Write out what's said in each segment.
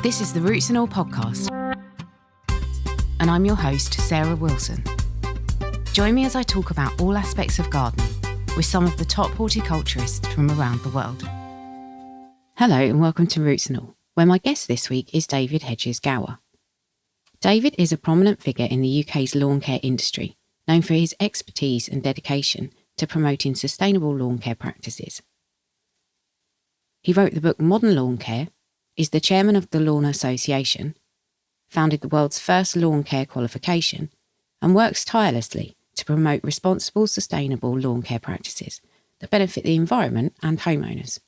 This is the Roots and All podcast, and I'm your host, Sarah Wilson. Join me as I talk about all aspects of gardening with some of the top horticulturists from around the world. Hello and welcome to Roots and All, where my guest this week is David Hedges-Gower. David is a prominent figure in the UK's lawn care industry, known for his expertise and dedication to promoting sustainable lawn care practices. He wrote the book Modern Lawn Care, is the chairman of the Lawn Association, founded the world's first lawn care qualification, and works tirelessly to promote responsible, sustainable lawn care practices that benefit the environment and homeowners.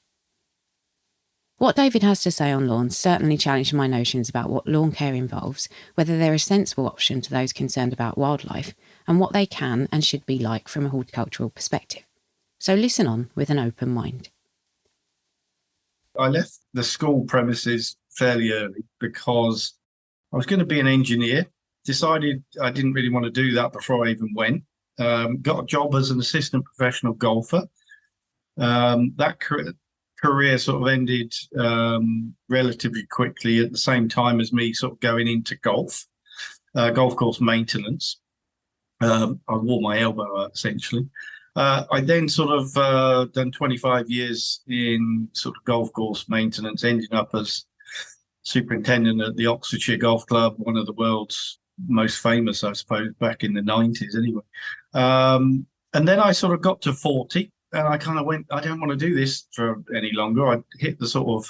What David has to say on lawns certainly challenged my notions about what lawn care involves, whether they're a sensible option to those concerned about wildlife, and what they can and should be like from a horticultural perspective. So listen on with an open mind. I left the school premises fairly early because I was going to be an engineer. Decided I didn't really want to do that before I even went. Got a job as an assistant professional golfer. That career sort of ended relatively quickly at the same time as me sort of going into golf course maintenance. I wore my elbow out, essentially. I then sort of done 25 years in sort of golf course maintenance, ending up as superintendent at the Oxfordshire Golf Club, one of the world's most famous, I suppose, back in the 90s anyway. And then I sort of got to 40 and I kind of went, I don't want to do this for any longer. I hit the sort of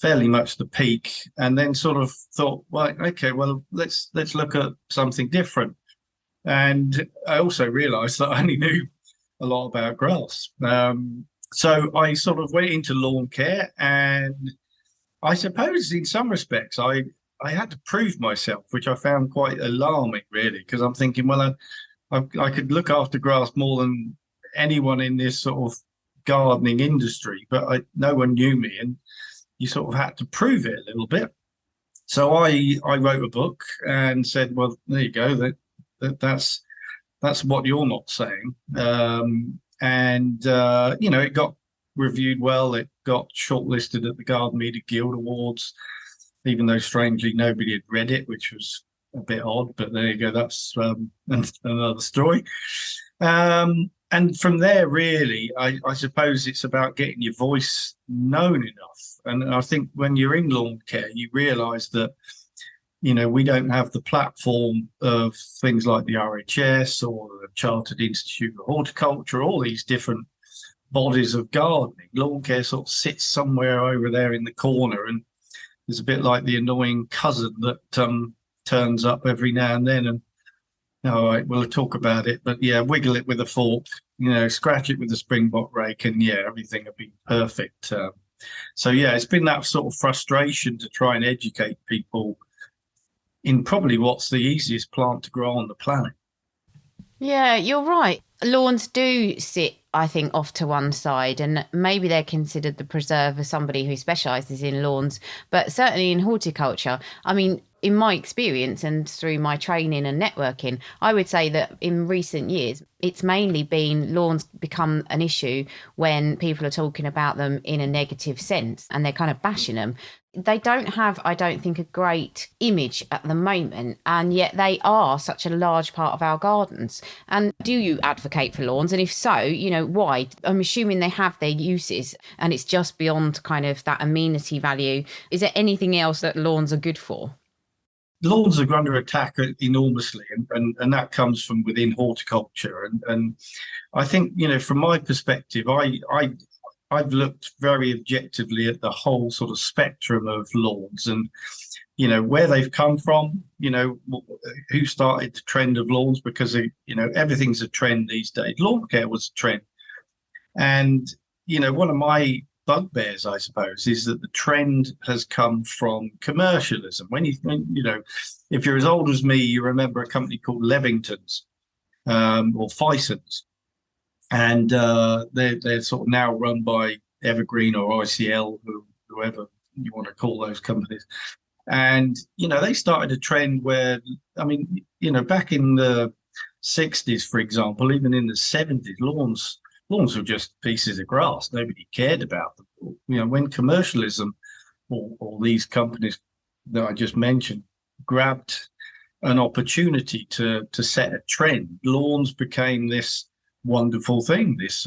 fairly much the peak and then sort of thought, well, okay, well, let's look at something different. And I also realized that I only knew a lot about grass. So I sort of went into lawn care, and I suppose in some respects I had to prove myself, which I found quite alarming, really, because I'm thinking, well, I could look after grass more than anyone in this sort of gardening industry, but no one knew me, and you sort of had to prove it a little bit. So I wrote a book and said, well, there you go, that's what you're not saying. It got reviewed well. It got shortlisted at the Garden Media Guild Awards, even though strangely nobody had read it, which was a bit odd, but there you go. That's another story. And from there, really, I suppose it's about getting your voice known enough. And I think when you're in lawn care, you realise that, you know, we don't have the platform of things like the RHS or the Chartered Institute of Horticulture, all these different bodies of gardening. Lawn care sort of sits somewhere over there in the corner, and it's a bit like the annoying cousin that turns up every now and then. And all right, we'll talk about it, but yeah, wiggle it with a fork, you know, scratch it with a Springbok rake, and yeah, everything will be perfect. So yeah, it's been that sort of frustration to try and educate people in probably what's the easiest plant to grow on the planet. Yeah, you're right. Lawns do sit, I think, off to one side, and maybe they're considered the preserve of somebody who specialises in lawns. But certainly in horticulture, I mean, in my experience and through my training and networking, I would say that in recent years, it's mainly been lawns become an issue when people are talking about them in a negative sense and they're kind of bashing them. They don't have, I don't think, a great image at the moment, and yet they are such a large part of our gardens. And do you advocate for lawns? And if so, you know, why? I'm assuming they have their uses and it's just beyond kind of that amenity value. Is there anything else that lawns are good for? Lawns are under attack enormously, and that comes from within horticulture. And I think, you know, from my perspective, I've looked very objectively at the whole sort of spectrum of lawns and, you know, where they've come from, you know, who started the trend of lawns, because, you know, everything's a trend these days. Lawn care was a trend. And, you know, one of my bugbears, I suppose, is that the trend has come from commercialism. When you know, if you're as old as me, you remember a company called Levington's or Fison's. And they're sort of now run by Evergreen or ICL, whoever you want to call those companies. And, you know, they started a trend where, I mean, you know, back in the 60s, for example, even in the 70s, lawns were just pieces of grass. Nobody cared about them. You know, when commercialism or these companies that I just mentioned grabbed an opportunity to set a trend. Lawns became this wonderful thing, this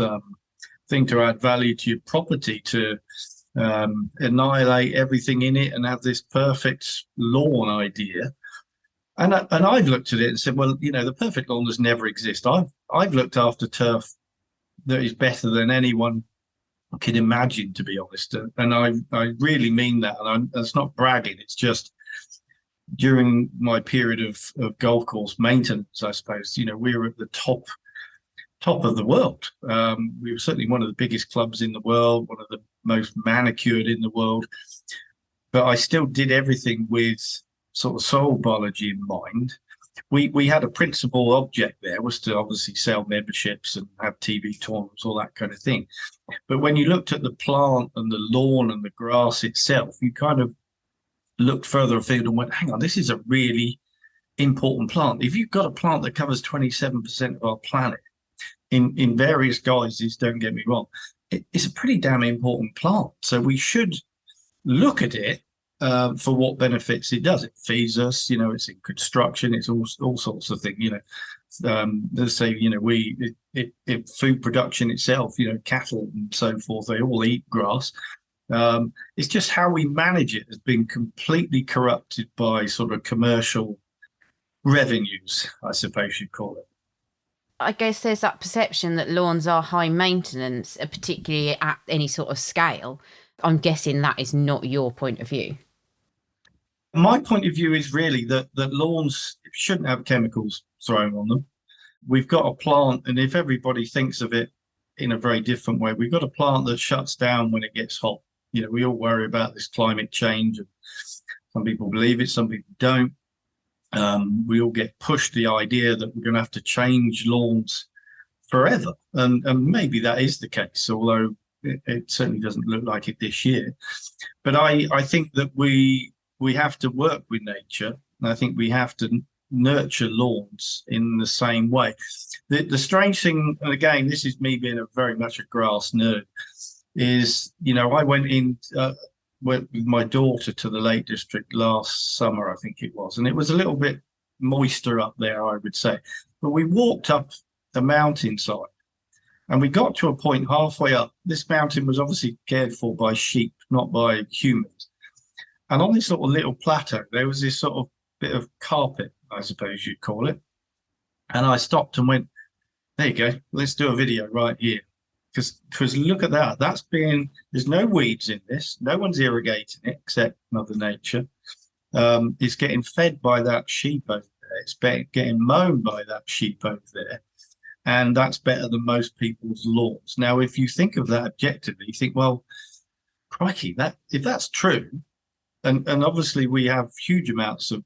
thing to add value to your property, to annihilate everything in it and have this perfect lawn idea. And I've looked at it and said, well, the perfect lawn does never exist. I've looked after turf that is better than anyone can imagine, to be honest. And I really mean that. And that's not bragging. It's just during my period of golf course maintenance, I suppose, we were at the top of the world. We were certainly one of the biggest clubs in the world, one of the most manicured in the world. But I still did everything with sort of soil biology in mind. We had a principal object there was to obviously sell memberships and have TV tournaments, all that kind of thing. But when you looked at the plant and the lawn and the grass itself, you kind of looked further afield and went, hang on, this is a really important plant. If you've got a plant that covers 27% of our planet in various guises, don't get me wrong, it's a pretty damn important plant. So we should look at it for what benefits it does. It feeds us, it's in construction, it's all sorts of things, let's say, food production itself, cattle and so forth, they all eat grass. It's just how we manage it has been completely corrupted by sort of commercial revenues, I suppose you'd call it. I guess there's that perception that lawns are high maintenance, particularly at any sort of scale. I'm guessing that is not your point of view. My point of view is really that lawns shouldn't have chemicals thrown on them. We've got a plant, and if everybody thinks of it in a very different way, we've got a plant that shuts down when it gets hot. We all worry about this climate change, and some people believe it, some people don't. We all get pushed the idea that we're going to have to change lawns forever, and maybe that is the case, although it certainly doesn't look like it this year. But I think that we have to work with nature, and I think we have to nurture lawns in the same way. The strange thing, and again, this is me being very much a grass nerd, is, I went with my daughter to the Lake District last summer, I think it was, and it was a little bit moister up there, I would say. But we walked up the mountainside, and we got to a point halfway up. This mountain was obviously cared for by sheep, not by humans. And on this sort of little plateau, there was this sort of bit of carpet, I suppose you'd call it. And I stopped and went, there you go, let's do a video right here. Because look at that. There's no weeds in this. No one's irrigating it except Mother Nature. It's getting fed by that sheep over there. It's getting mown by that sheep over there. And that's better than most people's lawns. Now, if you think of that objectively, you think, well, crikey, if that's true, and obviously we have huge amounts of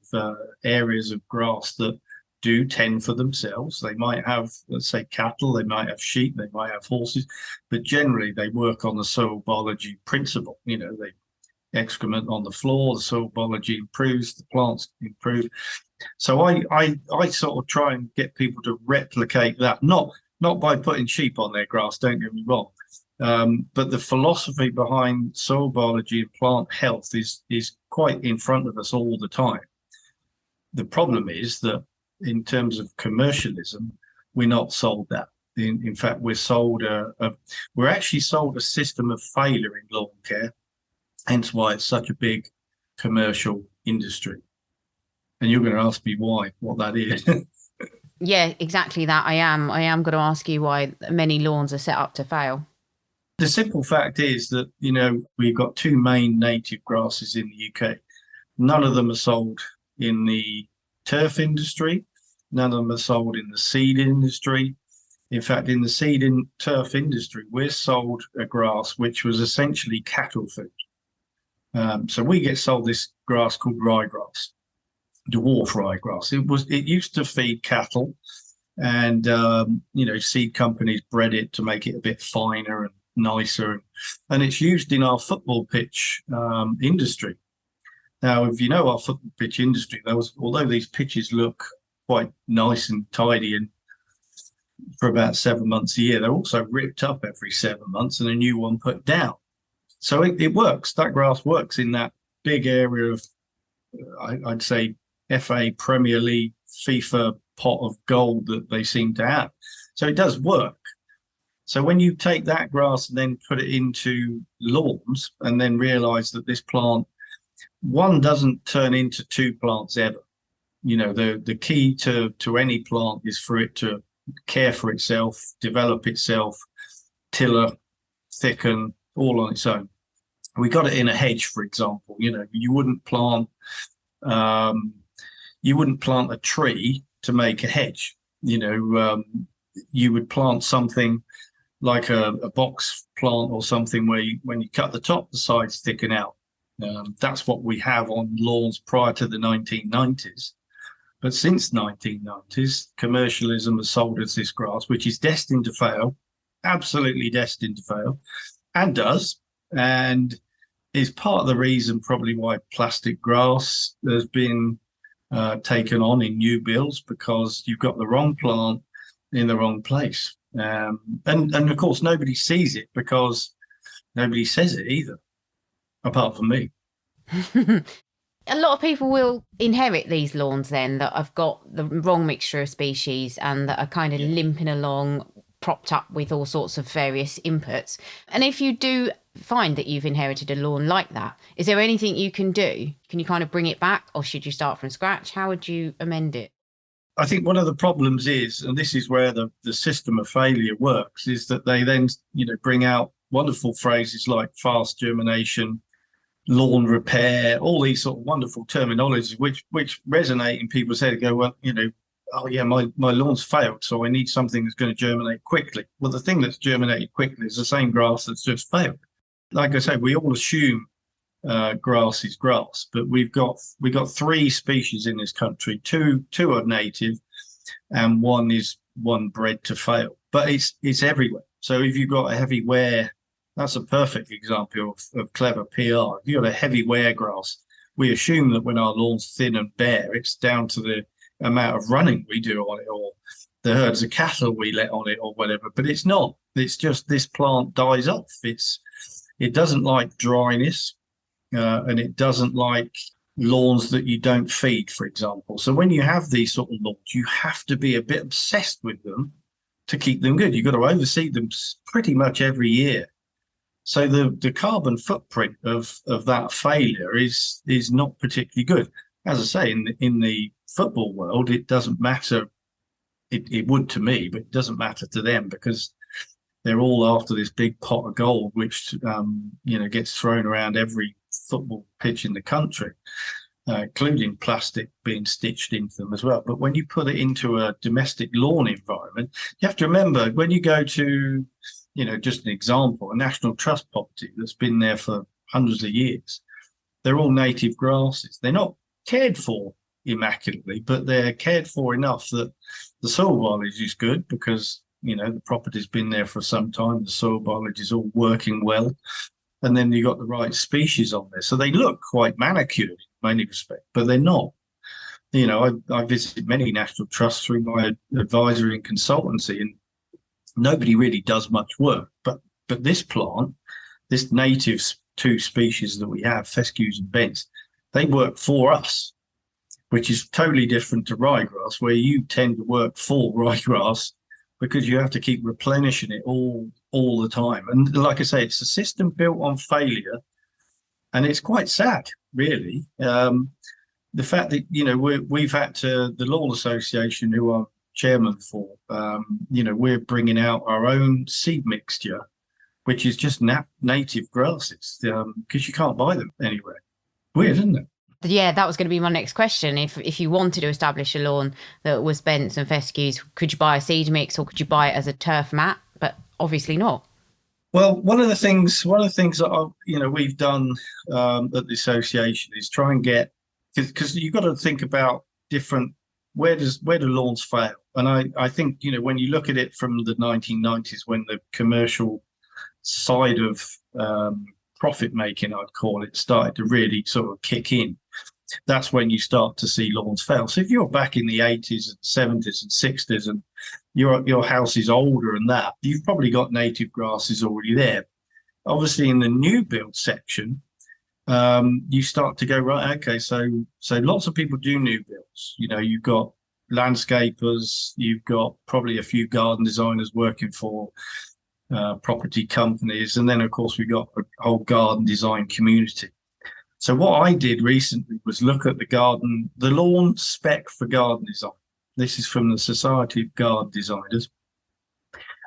areas of grass that do tend for themselves. They might have, let's say, cattle, they might have sheep, they might have horses, but generally they work on the soil biology principle. They excrement on the floor, the soil biology improves, the plants improve. So I sort of try and get people to replicate that, not by putting sheep on their grass, don't get me wrong. But the philosophy behind soil biology and plant health is quite in front of us all the time. The problem is that in terms of commercialism, we're not sold that. In fact, we're actually sold a system of failure in lawn care, hence why it's such a big commercial industry. And you're going to ask me what that is. Yeah, exactly that. I am going to ask you why many lawns are set up to fail. The simple fact is that, we've got two main native grasses in the UK. None of them are sold in the turf industry. None of them are sold in the seed industry. In fact, in the seed and turf industry, we're sold a grass which was essentially cattle food. So we get sold this grass called ryegrass, dwarf ryegrass. It used to feed cattle, and seed companies bred it to make it a bit finer and nicer, and it's used in our football pitch industry. Now, if you know our football pitch industry, although these pitches look quite nice and tidy and for about 7 months a year, they're also ripped up every 7 months and a new one put down. So it works. That grass works in that big area of I'd say FA, Premier League, FIFA pot of gold that they seem to have. So it does work. So when you take that grass and then put it into lawns and then realize that this plant, one doesn't turn into two plants ever. The key to any plant is for it to care for itself, develop itself, tiller, thicken, all on its own. We got it in a hedge, for example. You wouldn't plant a tree to make a hedge. You would plant something like a box plant or something where when you cut the top, the sides thicken out. That's what we have on lawns prior to the 1990s. But since 1990s, commercialism has sold us this grass, which is destined to fail, absolutely destined to fail, and does, and is part of the reason probably why plastic grass has been taken on in new builds, because you've got the wrong plant in the wrong place. And of course, nobody sees it because nobody says it either, apart from me. A lot of people will inherit these lawns then that have got the wrong mixture of species and that are kind of limping along, propped up with all sorts of various inputs. And if you do find that you've inherited a lawn like that, is there anything you can do? Can you kind of bring it back, or should you start from scratch? How would you amend it? I think one of the problems is, and this is where the system of failure works, is that they then, bring out wonderful phrases like fast germination, lawn repair, all these sort of wonderful terminologies, which resonate in people's head. Go, well, oh yeah, my lawn's failed, so I need something that's going to germinate quickly. Well, the thing that's germinated quickly is the same grass that's just failed. Like I said, we all assume grass is grass, but we got three species in this country. Two are native, and one bred to fail. But it's everywhere. So if you've got a heavy wear, that's a perfect example of clever PR. If you've got a heavy wear grass, we assume that when our lawn's thin and bare, it's down to the amount of running we do on it, or the herds of cattle we let on it, or whatever. But it's not. It's just this plant dies off. It doesn't like dryness, and it doesn't like lawns that you don't feed, for example. So when you have these sort of lawns, you have to be a bit obsessed with them to keep them good. You've got to oversee them pretty much every year. So the carbon footprint of that failure is not particularly good. As I say, in the football world, it doesn't matter. It would to me, but it doesn't matter to them, because they're all after this big pot of gold, which gets thrown around every football pitch in the country, including plastic being stitched into them as well. But when you put it into a domestic lawn environment, you have to remember, when you go to, just an example, a National Trust property that's been there for hundreds of years, they're all native grasses. They're not cared for immaculately, but they're cared for enough that the soil biology is good, because the property's been there for some time. The soil biology is all working well, and then you got the right species on there, so they look quite manicured in many respects, but they're not. I visited many national trusts through my advisory and consultancy, and nobody really does much work. But this plant, this native two species that we have, fescues and bents, they work for us, which is totally different to ryegrass, where you tend to work for ryegrass because you have to keep replenishing it all the time. And like I say, it's a system built on failure, and it's quite sad, really. The fact that we've had to, the Lawn Association, who I'm chairman for, we're bringing out our own seed mixture, which is just native grasses, because you can't buy them anywhere. Weird, isn't it? Yeah, that was going to be my next question. If you wanted to establish a lawn that was bents and fescues, could you buy a seed mix, or could you buy it as a turf mat? But obviously not. Well, one of the things that we've done at the association is try and get, because you've got to think about different, where do lawns fail? And I think when you look at it from the 1990s, when the commercial side of profit making, I'd call it, started to really sort of kick in, that's when you start to see lawns fail. So if you're back in the 80s and 70s and 60s and your house is older and that, you've probably got native grasses already there. Obviously, in the new build section, you start to go, right, okay, so lots of people do new builds. You've got landscapers, you've got probably a few garden designers working for property companies, and then of course we've got a whole garden design community. So what I did recently was look at the lawn spec for garden design. This is from the Society of Garden Designers.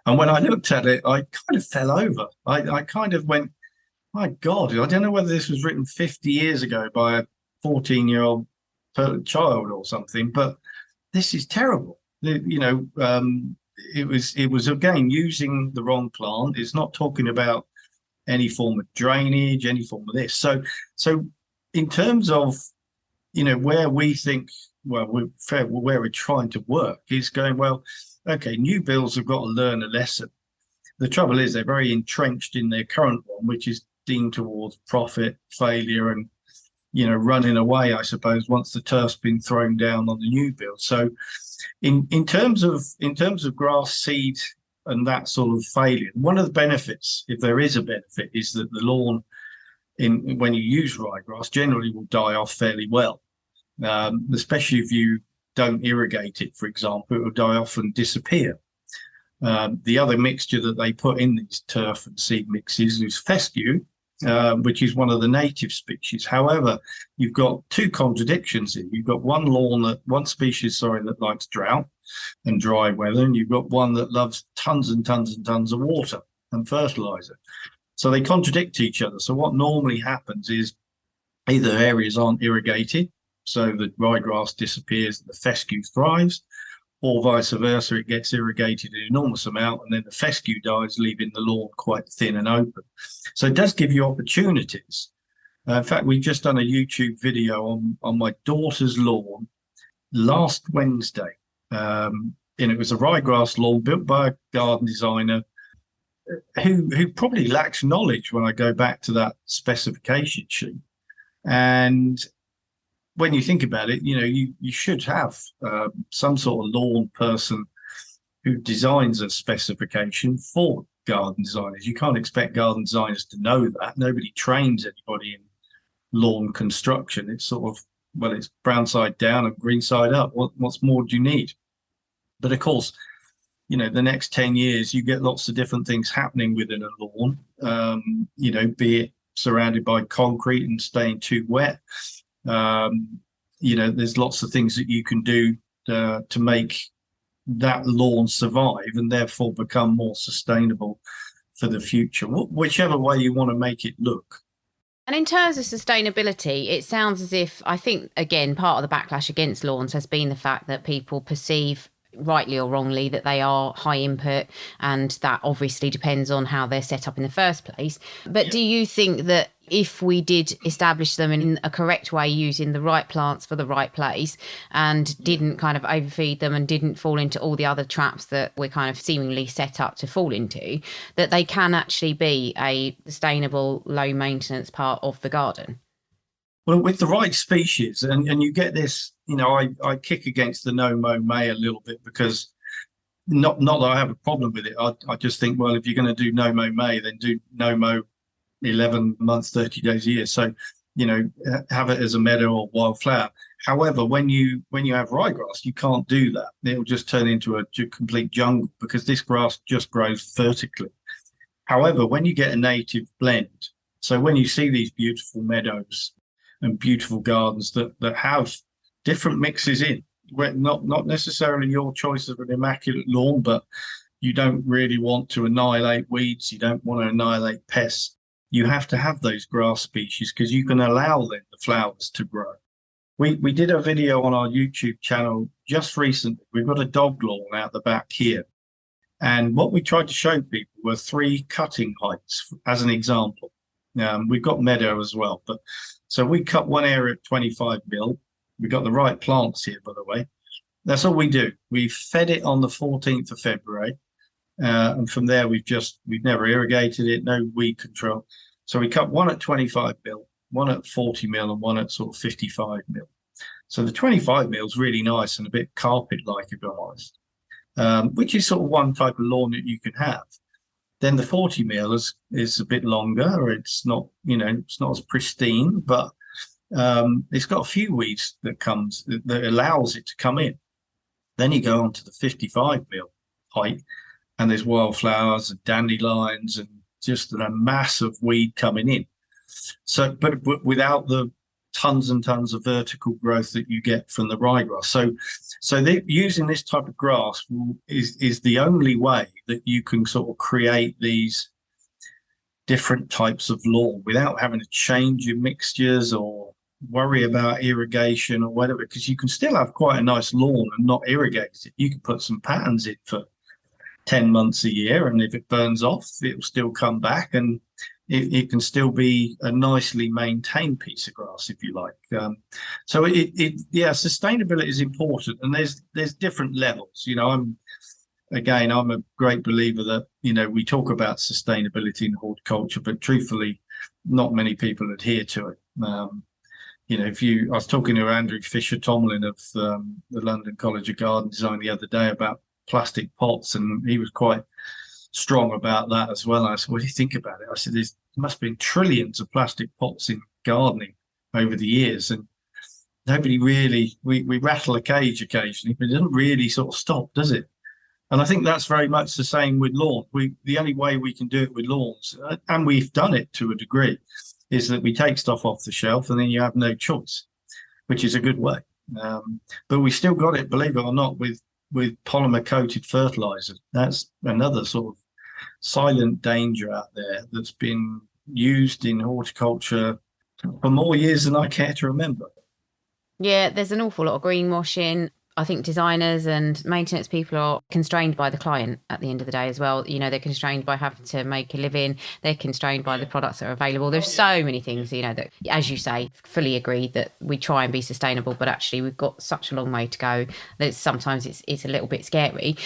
And when I looked at it, I kind of fell over. I kind of went, my God, I don't know whether this was written 50 years ago by a 14-year-old child or something, but this is terrible. It was again using the wrong plant. It's not talking about any form of drainage, any form of this. So in terms of where we think, well, where we're trying to work is going, well, okay, new builds have got to learn a lesson. The trouble is they're very entrenched in their current one, which is deemed towards profit, failure, and running away, I suppose, once the turf's been thrown down on the new build. So in terms of grass seed and that sort of failure, one of the benefits, if there is a benefit, is that the lawn when you use ryegrass generally will die off fairly well, especially if you don't irrigate it, for example. It will die off and disappear. The other mixture that they put in these turf and seed mixes is fescue, which is one of the native species. However, you've got two contradictions here. You've got one species that likes drought and dry weather, and you've got one that loves tons and tons and tons of water and fertilizer. So they contradict each other. So what normally happens is either areas aren't irrigated, so the ryegrass disappears and the fescue thrives, or vice versa, it gets irrigated an enormous amount and then the fescue dies, leaving the lawn quite thin and open. So it does give you opportunities. In fact, we've just done a YouTube video on my daughter's lawn last Wednesday. And it was a ryegrass lawn built by a garden designer who probably lacks knowledge when I go back to that specification sheet. And when you think about it, you should have some sort of lawn person who designs a specification for garden designers. You can't expect garden designers to know that. Nobody trains anybody in lawn construction. It's sort of, well, it's brown side down and green side up. What's more do you need? But of course, the next 10 years, you get lots of different things happening within a lawn, be it surrounded by concrete and staying too wet. There's lots of things that you can do to make that lawn survive and therefore become more sustainable for the future, whichever way you want to make it look. And in terms of sustainability, it sounds as if, I think, again, part of the backlash against lawns has been the fact that people perceive, rightly or wrongly, that they are high input, and that obviously depends on how they're set up in the first place. But do you think that if we did establish them in a correct way, using the right plants for the right place, and didn't kind of overfeed them and didn't fall into all the other traps that we're kind of seemingly set up to fall into, that they can actually be a sustainable, low maintenance part of the garden? Well, with the right species, and you get this, I kick against the no-mow May a little bit, because not that I have a problem with it. I just think, well, if you're going to do no-mow May, then do no-mow 11 months, 30 days a year. So, have it as a meadow or wildflower. However, when you have ryegrass, you can't do that. It'll just turn into a complete jungle, because this grass just grows vertically. However, when you get a native blend, so when you see these beautiful meadows and beautiful gardens that have different mixes in, where not necessarily your choice of an immaculate lawn, but you don't really want to annihilate weeds, you don't want to annihilate pests. You have to have those grass species, because you can allow them, the flowers, to grow. We did a video on our YouTube channel just recently. We've got a dog lawn out the back here. And what we tried to show people were 3 cutting heights as an example. We've got meadow as well, but so we cut one area at 25 mil. We got the right plants here, by the way. That's all we do. We fed it on the 14th of February. And from there, we've never irrigated it, no weed control. So we cut one at 25 mil, one at 40 mil, and one at sort of 55 mil. So the 25 mil is really nice and a bit carpet-like, if I'm honest, which is sort of one type of lawn that you can have. Then the 40 mil is a bit longer, or it's not, it's not as pristine, but it's got a few weeds that allows it to come in. Then you go on to the 55 mil height, and there's wildflowers and dandelions and just a mass of weed coming in. So, but without the tons and tons of vertical growth that you get from the ryegrass. So using this type of grass is the only way that you can sort of create these different types of lawn without having to change your mixtures or worry about irrigation or whatever, because you can still have quite a nice lawn and not irrigate it. You can put some patterns in for 10 months a year, and if it burns off, it'll still come back, and it can still be a nicely maintained piece of grass, if you like. So sustainability is important, and there's different levels. I'm a great believer that we talk about sustainability in horticulture, but truthfully, not many people adhere to it. I was talking to Andrew Fisher-Tomlin of the London College of Garden Design the other day about plastic pots, and he was quite strong about that as well. I said, what do you think about it? I said, there must have been trillions of plastic pots in gardening over the years, and nobody really, we rattle a cage occasionally, but it doesn't really sort of stop, does it? And I think that's very much the same with lawn. The only way we can do it with lawns, and we've done it to a degree, is that we take stuff off the shelf and then you have no choice, which is a good way. But we still got it, believe it or not, with polymer coated fertilizer. That's another sort of silent danger out there that's been used in horticulture for more years than I care to remember. Yeah, there's an awful lot of greenwashing. I think designers and maintenance people are constrained by the client at the end of the day as well. They're constrained by having to make a living. They're constrained by the products that are available. There's so many things, that, as you say, fully agree that we try and be sustainable, but actually we've got such a long way to go that sometimes it's a little bit scary.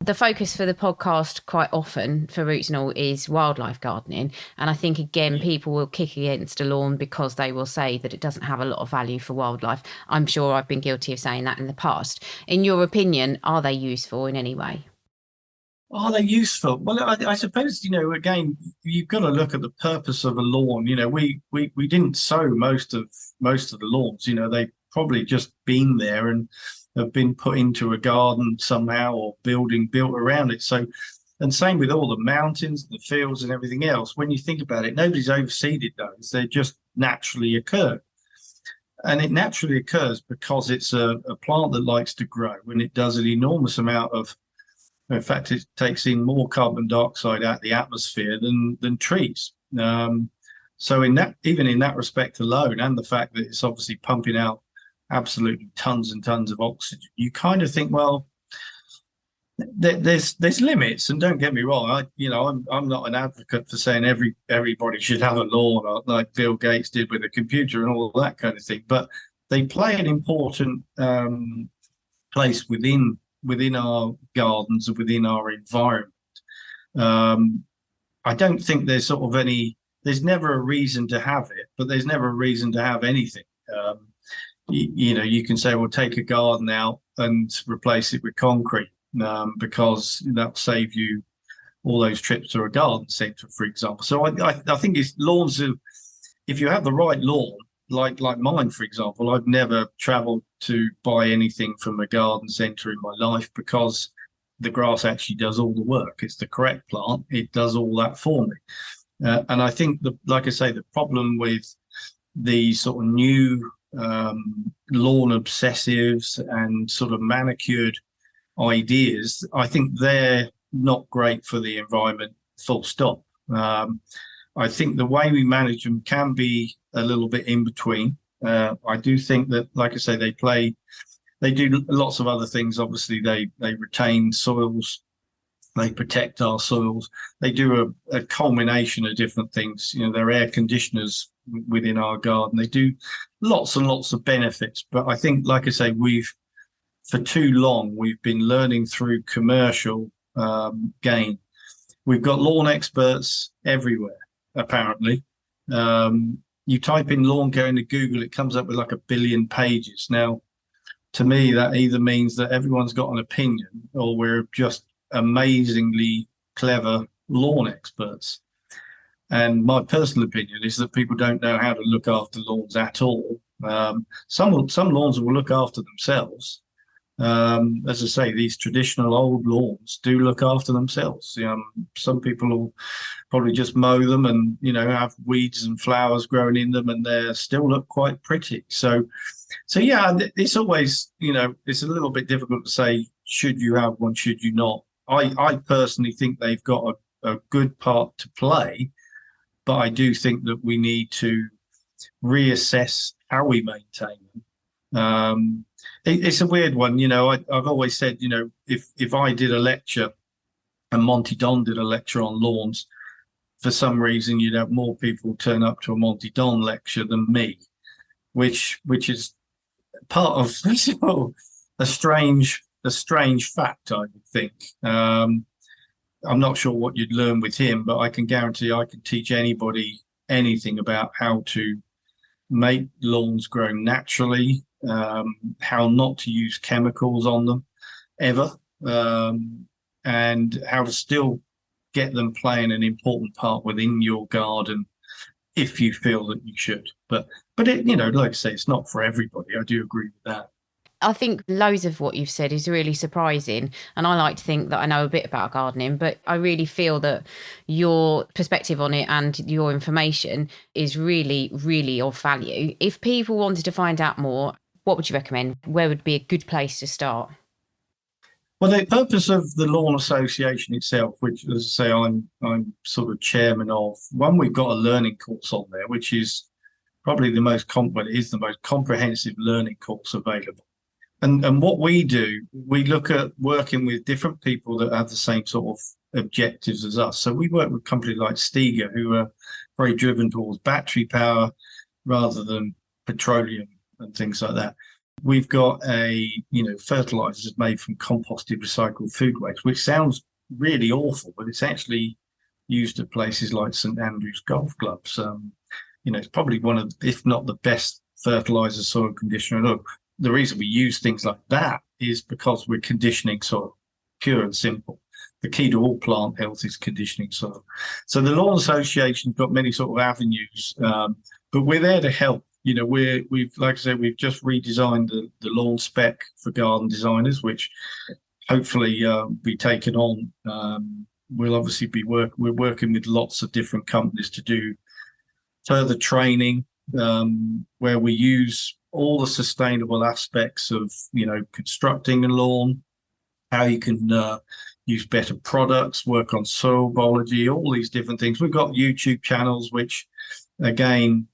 The focus for the podcast quite often for Roots and All is wildlife gardening. And I think, again, people will kick against a lawn because they will say that it doesn't have a lot of value for wildlife. I'm sure I've been guilty of saying that in the past. In your opinion, are they useful in any way? Are they useful? Well, I suppose, again, you've got to look at the purpose of a lawn. We didn't sow most of the lawns. They've probably just been there and have been put into a garden somehow, or built around it. So, and same with all the mountains, the fields and everything else. When you think about it, nobody's overseeded those. They just naturally occur. And it naturally occurs because it's a plant that likes to grow, and it does an enormous amount of, in fact, it takes in more carbon dioxide out of the atmosphere than trees. So even in that respect alone, and the fact that it's obviously pumping out absolutely tons and tons of oxygen, you kind of think, well, there's limits. And don't get me wrong, I'm not an advocate for saying everybody should have a lawn like Bill Gates did with a computer and all that kind of thing, but they play an important place within our gardens and within our environment. I don't think there's never a reason to have it, but there's never a reason to have anything. You can say, well, take a garden out and replace it with concrete, because that'll save you all those trips to a garden centre, for example. So I think lawns, if you have the right lawn, like mine, for example, I've never travelled to buy anything from a garden centre in my life, because the grass actually does all the work. It's the correct plant. It does all that for me. And I think, like I say, the problem with the sort of new lawn obsessives and sort of manicured ideas, I think they're not great for the environment, full stop. I think the way we manage them can be a little bit in between. I do think that, like I say, they do lots of other things. Obviously, they retain soils, they protect our soils, they do a culmination of different things. They're air conditioners within our garden. They do lots and lots of benefits. But I think, like I say, for too long, we've been learning through commercial gain. We've got lawn experts everywhere, apparently. You type in lawn care into Google, it comes up with like 1 billion pages. Now, to me, that either means that everyone's got an opinion, or we're just amazingly clever lawn experts. And my personal opinion is that people don't know how to look after lawns at all. Some lawns will look after themselves. As I say, these traditional old lawns do look after themselves. Some people will probably just mow them and, have weeds and flowers growing in them, and they still look quite pretty. So yeah, it's always, it's a little bit difficult to say, should you have one, should you not? I personally think they've got a good part to play, but I do think that we need to reassess how we maintain them. It's a weird one. I've always said, if I did a lecture and Monty Don did a lecture on lawns, for some reason you'd have more people turn up to a Monty Don lecture than me, which is part of a strange fact, I would think. I'm not sure what you'd learn with him, but I can guarantee I can teach anybody anything about how to make lawns grow naturally, how not to use chemicals on them ever, and how to still get them playing an important part within your garden if you feel that you should. But it, like I say, it's not for everybody. I do agree with that. I think loads of what you've said is really surprising. And I like to think that I know a bit about gardening, but I really feel that your perspective on it and your information is really, really of value. If people wanted to find out more, what would you recommend? Where would be a good place to start? Well, the purpose of the Lawn Association itself, which, as I say, I'm sort of chairman of, one, we've got a learning course on there, which is probably the most comprehensive learning course available. And what we do, we look at working with different people that have the same sort of objectives as us. So we work with companies like Stiga, who are very driven towards battery power rather than petroleum and things like that. We've got fertilizers made from composted recycled food waste, which sounds really awful, but it's actually used at places like St Andrews golf clubs. It's probably one of, if not the best fertilizer soil conditioner. Look, the reason we use things like that is because we're conditioning soil, pure and simple. The key to all plant health is conditioning soil. So the Lawn Association's got many sort of avenues, but we're there to help. We've like I said, we've just redesigned the lawn spec for garden designers, which hopefully be taken on. We'll obviously we're working with lots of different companies to do further training, where we use all the sustainable aspects of constructing a lawn, how you can use better products, work on soil biology, all these different things. We've got YouTube channels, which again,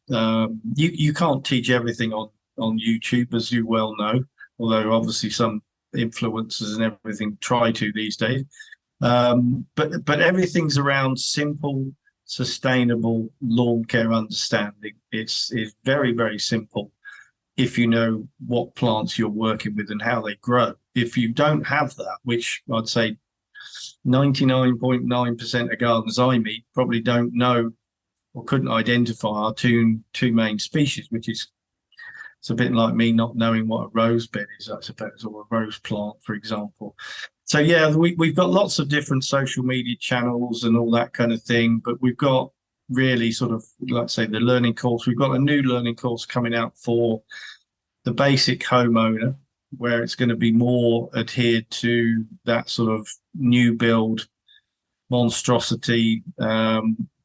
you can't teach everything on YouTube, as you well know, although obviously some influencers and everything try to these days. But everything's around simple, sustainable lawn care understanding. It's very, very simple if you know what plants you're working with and how they grow. If you don't have that, which I'd say 99.9% of gardeners I meet probably don't know or couldn't identify our two main species, which is, it's a bit like me not knowing what a rose bed is, I suppose, or a rose plant, for example. So yeah, we've got lots of different social media channels and all that kind of thing, but we've got really sort of, like say, the learning course. We've got a new learning course coming out for the basic homeowner, where it's going to be more adhered to that sort of new build monstrosity,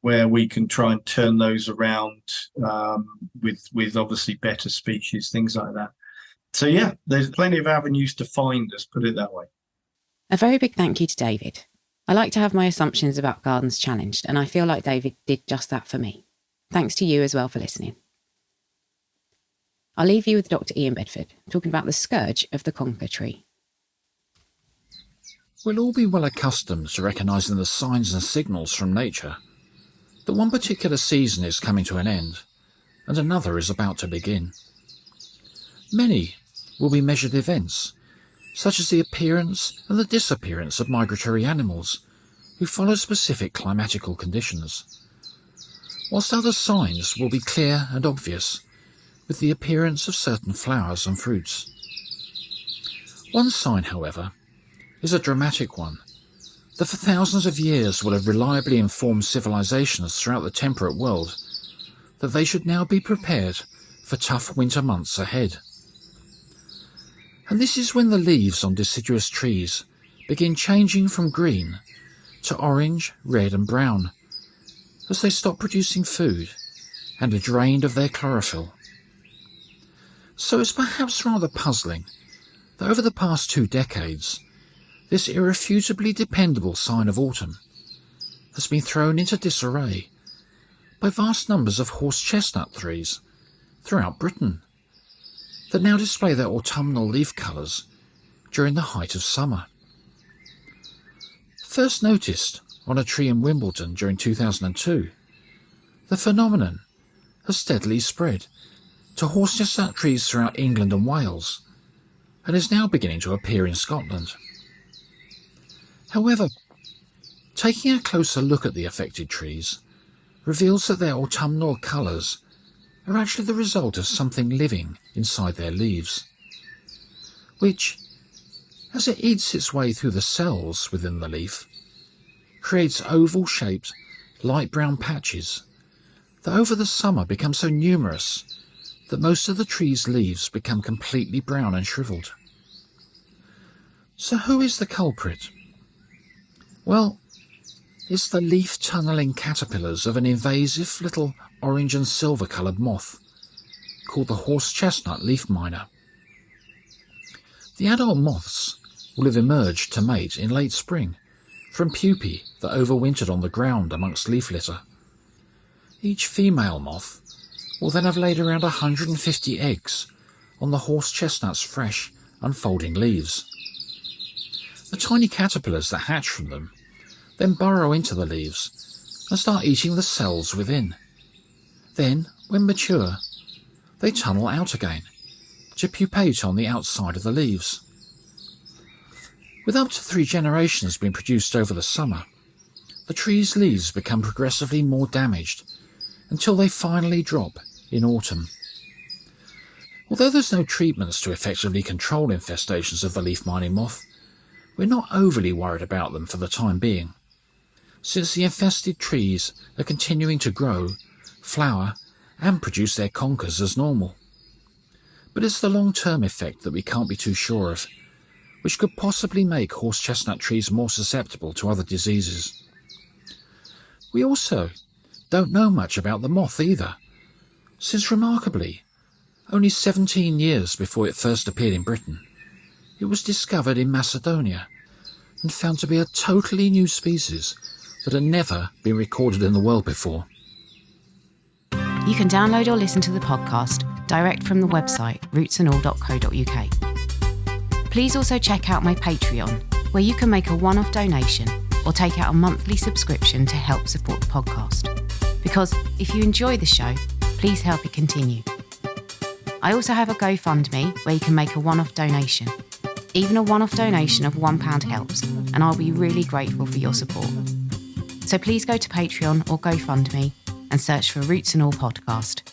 where we can try and turn those around with obviously better species, things like that. So yeah, there's plenty of avenues to find us, put it that way. A very big thank you to David. I like to have my assumptions about gardens challenged, and I feel like David did just that for me. Thanks to you as well for listening. I'll leave you with Dr. Ian Bedford, talking about the scourge of the conker tree. We'll all be well accustomed to recognising the signs and signals from nature that one particular season is coming to an end and another is about to begin. Many will be measured events, such as the appearance and the disappearance of migratory animals who follow specific climatical conditions, whilst other signs will be clear and obvious, with the appearance of certain flowers and fruits. One sign, however, is a dramatic one that for thousands of years will have reliably informed civilizations throughout the temperate world, that they should now be prepared for tough winter months ahead. And this is when the leaves on deciduous trees begin changing from green to orange, red and brown, as they stop producing food and are drained of their chlorophyll. So it's perhaps rather puzzling that over the past 2 decades, this irrefutably dependable sign of autumn has been thrown into disarray by vast numbers of horse chestnut trees throughout Britain that now display their autumnal leaf colours during the height of summer. First noticed on a tree in Wimbledon during 2002, the phenomenon has steadily spread to horse chestnut trees throughout England and Wales, and is now beginning to appear in Scotland. However, taking a closer look at the affected trees reveals that their autumnal colours are actually the result of something living inside their leaves, which, as it eats its way through the cells within the leaf, creates oval-shaped, light brown patches that over the summer become so numerous that most of the tree's leaves become completely brown and shriveled. So who is the culprit? Well, it's the leaf-tunnelling caterpillars of an invasive little orange and silver-coloured moth called the horse chestnut leaf miner. The adult moths will have emerged to mate in late spring from pupae that overwintered on the ground amongst leaf litter. Each female moth will then have laid around 150 eggs on the horse chestnut's fresh, unfolding leaves. The tiny caterpillars that hatch from them then burrow into the leaves and start eating the cells within. Then, when mature, they tunnel out again to pupate on the outside of the leaves. With up to 3 generations being produced over the summer, the tree's leaves become progressively more damaged until they finally drop in autumn. Although there's no treatments to effectively control infestations of the leaf mining moth, we're not overly worried about them for the time being, since the infested trees are continuing to grow, flower and produce their conkers as normal. But it's the long-term effect that we can't be too sure of, which could possibly make horse chestnut trees more susceptible to other diseases. We also don't know much about the moth either, since remarkably, only 17 years before it first appeared in Britain, it was discovered in Macedonia and found to be a totally new species that had never been recorded in the world before. You can download or listen to the podcast direct from the website rootsandall.co.uk. Please also check out my Patreon, where you can make a one-off donation or take out a monthly subscription to help support the podcast. Because if you enjoy the show, please help it continue. I also have a GoFundMe where you can make a one-off donation. Even a one-off donation of £1 helps, and I'll be really grateful for your support. So please go to Patreon or GoFundMe and search for Roots and All Podcast.